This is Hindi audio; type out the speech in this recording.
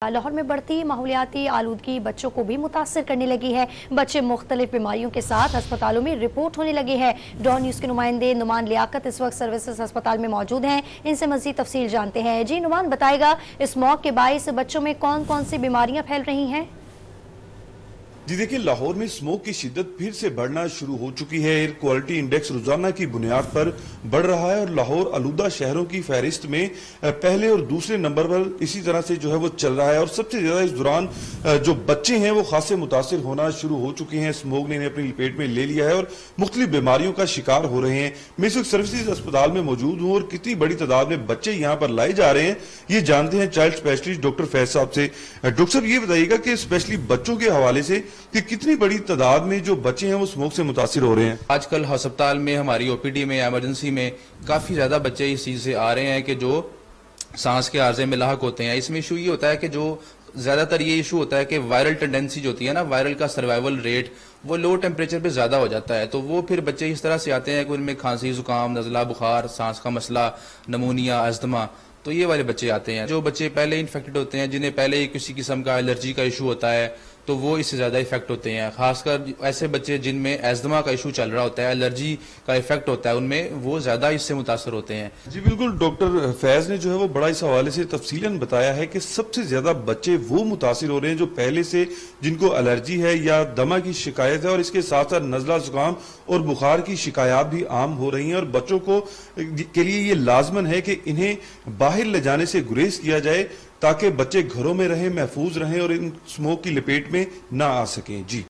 लाहौर में बढ़ती माहौलियाती आलूदगी बच्चों को भी मुतासर करने लगी है। बच्चे मुख्तलिफ बीमारियों के साथ अस्पतालों में रिपोर्ट होने लगे हैं। डॉन न्यूज़ के नुमाइंदे नुमान लियाकत इस वक्त सर्विसेज अस्पताल में मौजूद हैं। इनसे मजीद तफसील जानते हैं। जी नुमान, बताएगा स्मॉग के बाइस बच्चों में कौन कौन सी बीमारियां फैल रही हैं? जी देखिए, लाहौर में स्मोक की शिद्दत फिर से बढ़ना शुरू हो चुकी है। एयर क्वालिटी इंडेक्स रोजाना की बुनियाद पर बढ़ रहा है और लाहौर आलूदा शहरों की फहरिस्त में पहले और दूसरे नंबर पर इसी तरह से जो है वो चल रहा है। और सबसे ज्यादा इस दौरान जो बच्चे हैं वो खासे मुतासिर होना शुरू हो चुके हैं। स्मोक ने इन्हें अपनी लपेट में ले लिया है और मुख्तलिफ बीमारियों का शिकार हो रहे हैं। मैं इस वक्त सर्विसेज अस्पताल में मौजूद हूँ और कितनी बड़ी तादाद में बच्चे यहाँ पर लाए जा रहे हैं ये जानते हैं चाइल्ड स्पेशलिस्ट डॉक्टर फैज साहब से। डॉक्टर साहब, ये बताइएगा कि स्पेशली बच्चों के हवाले से कि कितनी बड़ी तादाद में जो बच्चे हैं वो स्मोक से मुतासिर हो रहे हैं? आजकल अस्पताल में, हमारी ओपीडी में, इमरजेंसी में काफी ज्यादा बच्चे इस चीज से आ रहे हैं कि जो सांस के आर्जे में लाहक होते हैं। इसमें इशू ये होता है कि जो ज्यादातर ये इशू होता है कि वायरल टेंडेंसी जो होती है ना, वायरल का सर्वाइवल रेट वो लो टेम्परेचर पे ज्यादा हो जाता है। तो वो फिर बच्चे इस तरह से आते हैं कि उनमें खांसी, जुकाम, नजला, बुखार, सांस का मसला, नमूनिया, अस्थमा, तो ये वाले बच्चे आते हैं। जो बच्चे पहले इन्फेक्टेड होते हैं, जिन्हें पहले किसी किस्म का एलर्जी का इशू होता है, तो वो इससे ज्यादा इफेक्ट होते हैं। खासकर ऐसे बच्चे जिनमें एस्थमा का इशू चल रहा होता है, एलर्जी का इफेक्ट होता है, उनमें वो ज्यादा इससे मुतासर होते हैं। जी बिल्कुल, डॉक्टर फैज ने जो है वो बड़ा इस हवाले से तफसीलन बताया है कि सबसे ज्यादा बच्चे वो मुतासिर हो रहे हैं जो पहले से जिनको एलर्जी है या दमा की शिकायत है और इसके साथ साथ नजला, जुकाम और बुखार की शिकायत भी आम हो रही हैं। और बच्चों को के लिए ये लाजमन है कि इन्हें बाहर ले जाने से गुरेज किया जाए ताकि बच्चे घरों में रहें, महफूज रहें और इन स्मोक की लपेट में ना आ सकें। जी।